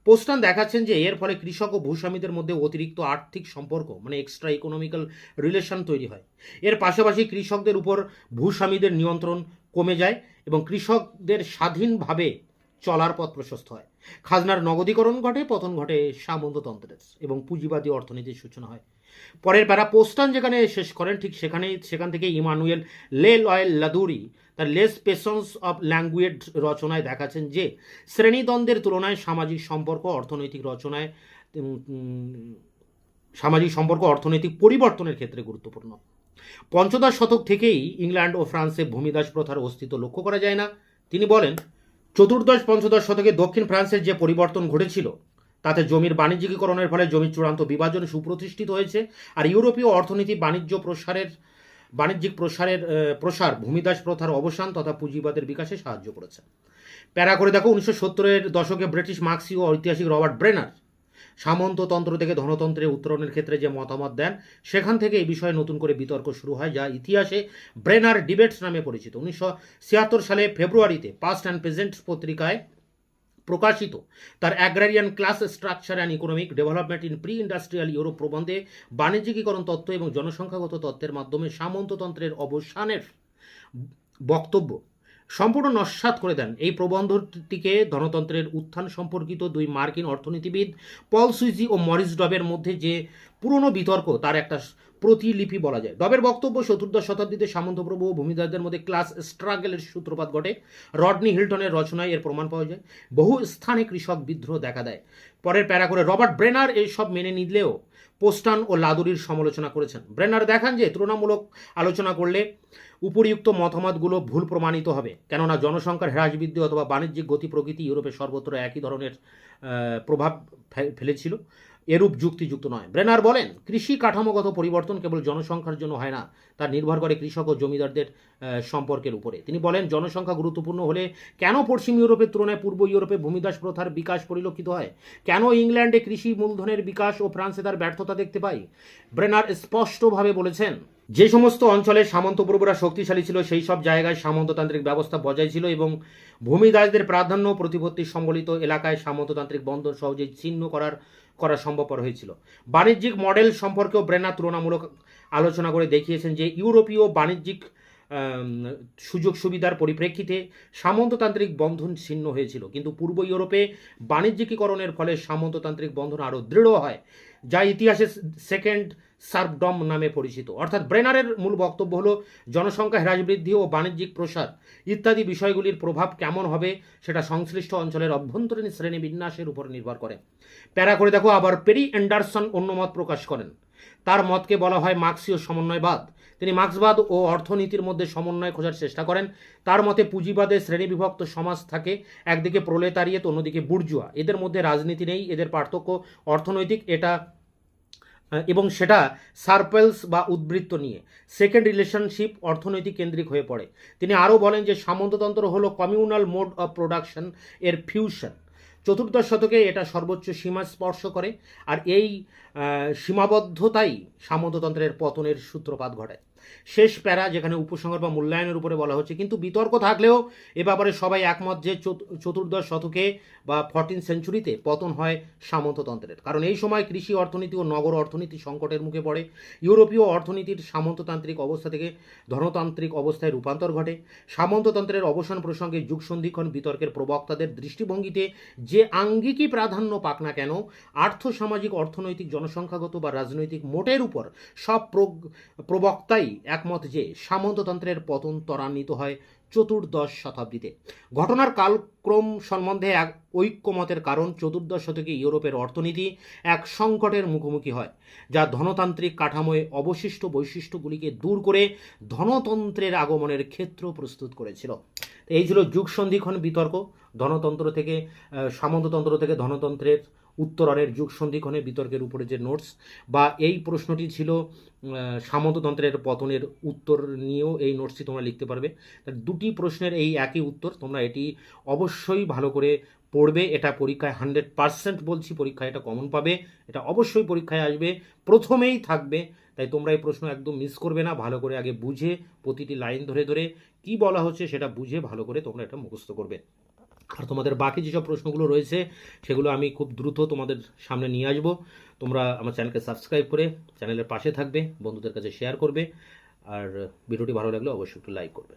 পোস্টান দেখাচ্ছেন যে এর ফলে কৃষক ও ভূস্বামীদের মধ্যে অতিরিক্ত আর্থিক সম্পর্ক মানে এক্সট্রা ইকোনমিক্যাল রিলেশন তৈরি হয়। এর পাশাপাশি কৃষকদের উপর ভূস্বামীদের নিয়ন্ত্রণ কমে যায় এবং কৃষকদের স্বাধীনভাবে চলার পথ প্রশস্ত হয়। খাজনার নগদীকরণ ঘটে, পতন ঘটে সামন্ততন্ত্রের এবং পুঁজিবাদী অর্থনীতির সূচনা হয়। পরের প্যারা পোস্টান যেখানে শেষ করেন ঠিক সেখান থেকে ইমানুয়েল লে লয়েল লাদুরি তার লেস পেশন্স অফ ল্যাঙ্গুয়েজ রচনায় দেখাচ্ছেন যে শ্রেণীদ্বন্দ্বের তুলনায় সামাজিক সম্পর্ক অর্থনৈতিক পরিবর্তনের ক্ষেত্রে গুরুত্বপূর্ণ। পঞ্চদশ শতক থেকেই ইংল্যান্ড ও ফ্রান্সে ভূমিদাস প্রথার অস্তিত্ব লক্ষ্য করা যায় না। তিনি বলেন, চতুর্দশ পঞ্চদশ শতকে দক্ষিণ ফ্রান্সের যে পরিবর্তন ঘটেছিল তাতে জমির বাণিজ্যিকীকরণের ফলে জমির চূড়ান্ত বিভাজন সুপ্রতিষ্ঠিত হয়েছে, আর ইউরোপীয় অর্থনীতি বাণিজ্যিক প্রসার ভূমিদাস প্রথার অবসান তথা পুঁজিবাদের বিকাশে সাহায্য করেছে। প্যারা করে দেখো, 1970-এর দশকে ব্রিটিশ মার্ক্সীয় ঐতিহাসিক রবার্ট ব্রেনার সামন্ততন্ত্র থেকে ধনতন্ত্রের উত্তরণের ক্ষেত্রে যে মতামত দেন সেখান থেকে এই বিষয়ে নতুন করে বিতর্ক শুরু হয়, যা ইতিহাসে ব্রেনার ডিবেটস নামে পরিচিত। 1976 সালে ফেব্রুয়ারিতে পাস্ট অ্যান্ড প্রেজেন্ট পত্রিকায় প্রকাশিত তার agrarian class structure and economic development in pre industrial Europe প্রবন্ধে বাণিজ্যিকীকরণ তত্ত্ব এবং জনসংখ্যাগত তত্ত্বের মাধ্যমে সামন্ততন্ত্রের অবসানের বক্তব্য সম্পূর্ণ নস্যাৎ করে দেন। এই প্রবন্ধটিকে ধনতন্ত্রের উত্থান সম্পর্কিত দুই মার্কিন অর্থনীতিবিদ পল সুইজি ও মরিস ডবের মধ্যে যে পুরনো বিতর্ক তার একটা প্রতিলিপি বলা যায়। ডবের বক্তব্য, চতুর্দশ শতাব্দীতে সামন্তপ্রভু ও ভূমিদাসদের মধ্যে ক্লাস স্ট্রাগলের সূত্রপাত ঘটে। রডনি হিল্টনের রচনায় এর প্রমাণ পাওয়া যায়। বহু স্থানে কৃষক বিদ্রোহ দেখা দেয়। পরের প্যারা করে রবার্ট ব্রেনার এইসব মেনে নিলেও পোস্টান ও লাদুরির সমালোচনা করেছেন। ব্রেনার দেখান যে তুলনামূলক আলোচনা করলে উপরিউক্ত মতামতগুলো ভুল প্রমাণিত হবে, কেননা জনসংখ্যার হ্রাস বৃদ্ধি অথবা বাণিজ্যিক গতি প্রকৃতি ইউরোপে সর্বত্র একই ধরনের প্রভাব ফেলেছিল, এরূপ যুক্তিযুক্ত নয়। ব্রেনার বলেন, কৃষি কাঠামোগত পরিবর্তন কেবল জনসংখ্যার জন্য হয় না, তা নির্ভর করে কৃষক ও জমিদারদের সম্পর্কের উপরে। তিনি বলেন, জনসংখ্যা গুরুত্বপূর্ণ হলে কেন পশ্চিম ইউরোপের তুলনায় পূর্ব ইউরোপে ভূমিদাস প্রথার বিকাশ পরিলক্ষিত হয়? কেন ইংল্যান্ডে কৃষি মূলধনের বিকাশ ও ফ্রান্সে তার ব্যর্থতা দেখতে পাই? ব্রেনার স্পষ্টভাবে বলেছেন, যে সমস্ত অঞ্চলে সামন্তপ্রভুরা শক্তিশালী ছিল সেই সব জায়গায় সামন্ততান্ত্রিক ব্যবস্থা বজায় ছিল এবং ভূমিদাসদের প্রাধান্য প্রতিপত্তি সম্বলিত এলাকায় সামন্ততান্ত্রিক বন্ধন সহজেই ছিন্ন করা সম্ভবপর হয়েছিল। বাণিজ্যিক মডেল সম্পর্কেও ব্রেনার তুলনামূলক আলোচনা করে দেখিয়েছেন যে ইউরোপীয় বাণিজ্যিক সুযোগ সুবিধার পরিপ্রেক্ষিতে সামন্ততান্ত্রিক বন্ধন ছিন্ন হয়েছিল, কিন্তু পূর্ব ইউরোপে বাণিজ্যিকীকরণের ফলে সামন্ততান্ত্রিক বন্ধন আরও দৃঢ় হয়, যা ইতিহাসে সেকেন্ড সার্ভডম নামে পরিচিত। অর্থাৎ ব্রেনারের মূল বক্তব্য হলো জনসংখ্যা হ্রাস বৃদ্ধি ও বাণিজ্যিক প্রসার ইত্যাদি বিষয়গুলির প্রভাব কেমন হবে সেটা সংশ্লিষ্ট অঞ্চলের অভ্যন্তরীণ শ্রেণী বিন্যাসের উপর নির্ভর করে। প্যারা করে দেখো, আবার পেরি অ্যান্ডারসন অন্য মত প্রকাশ করেন। তার মতকে বলা হয় মার্ক্সীয় সমন্বয়বাদ। তিনি মার্ক্সবাদ ও অর্থনীতির মধ্যে সমন্বয় খোঁজার চেষ্টা করেন। তার মতে পুঁজিবাদে শ্রেণীবিভক্ত সমাজ থাকে, একদিকে প্রলেতারিয়েত, অন্যদিকে বুর্জুয়া। এদের মধ্যে রাজনীতি নেই, এদের পার্থক্য অর্থনৈতিক, এবং সেটা সার্পেলস বা উদ্বৃত্ত নিয়ে। সেকেন্ড রিলেশনশিপ অর্থনৈতিক কেন্দ্রিক হয়ে পড়ে। তিনি আরও বলেন যে সামন্ততন্ত্র হলো কমিউনাল মোড অফ প্রোডাকশন এর ফিউশন। চতুর্দশ শতকে এটা সর্বোচ্চ সীমা স্পর্শ করে, আর এই সীমাবদ্ধতাই সামন্ততন্ত্রের পতনের সূত্রপাত ঘটায়। শেষ প্যারা, যেখানে উপসংহার বা মূল্যায়নের উপরে বলা হচ্ছে, কিন্তু বিতর্ক থাকলেও এ ব্যাপারে সবাই একমত যে চতুর্দশ শতকে বা 14th সেঞ্চুরিতে পতন হয় সামন্ততন্ত্রের। কারণ এই সময় কৃষি অর্থনীতি ও নগর অর্থনীতি সংকটের মুখে পড়ে। ইউরোপীয় অর্থনীতির সামন্ততান্ত্রিক অবস্থা থেকে ধনতান্ত্রিক অবস্থায় রূপান্তর ঘটে। সামন্ততন্ত্রের অবসান প্রসঙ্গে যুগসন্ধিক্ষণ বিতর্কের প্রবক্তাদের দৃষ্টিভঙ্গিতে যে আঙ্গিকই প্রাধান্য পাক না কেন, আর্থসামাজিক, অর্থনৈতিক, জনসংখ্যাগত বা রাজনৈতিক মোটের উপর সব প্রবক্তাই একমত যে সামন্ততন্ত্রের পতন ত্বরান্বিত হয় চতুর্দশ শতাব্দীতে। ঘটনার কালক্রম সম্বন্ধে এক ঐক্যমতের কারণ চতুর্দশ শতকে ইউরোপের অর্থনীতি এক সংকটের মুখোমুখি হয়, যা ধনতান্ত্রিক কাঠামোয় অবশিষ্ট বৈশিষ্ট্যগুলিকে দূর করে ধনতন্ত্রের আগমনের ক্ষেত্র প্রস্তুত করেছিল। এই ছিল যুগসন্ধিক্ষণ বিতর্ক, ধনতন্ত্র থেকে সামন্ততন্ত্র থেকে ধনতন্ত্রের উত্তরণের যুগসন্ধিক্ষণের বিতর্কের উপরে যে নোটস, বা এই প্রশ্নটি ছিল সামন্ততন্ত্রের পতনের উত্তর নিয়েও এই নোটসটি তোমরা লিখতে পারবে। দুটি প্রশ্নের এই একই উত্তর, তোমরা এটি অবশ্যই ভালো করে পড়বে। এটা পরীক্ষায় 100% বলছি, পরীক্ষায় এটা কমন পাবে, এটা অবশ্যই পরীক্ষায় আসবে, প্রথমেই থাকবে। তাই তোমরা এই প্রশ্ন একদম মিস করবে না। ভালো করে আগে বুঝে, প্রতিটি লাইন ধরে ধরে কি বলা হচ্ছে সেটা বুঝে ভালো করে তোমরা এটা মুখস্থ করবে। আর তোমাদের বাকি যেসব প্রশ্নগুলো রয়েছে সেগুলো আমি খুব দ্রুত তোমাদের সামনে নিয়ে আসবো। তোমরা আমার চ্যানেলকে সাবস্ক্রাইব করে চ্যানেলের পাশে থাকবে, বন্ধুদের কাছে শেয়ার করবে, আর ভিডিওটি ভালো লাগলে অবশ্যই একটু লাইক করবে।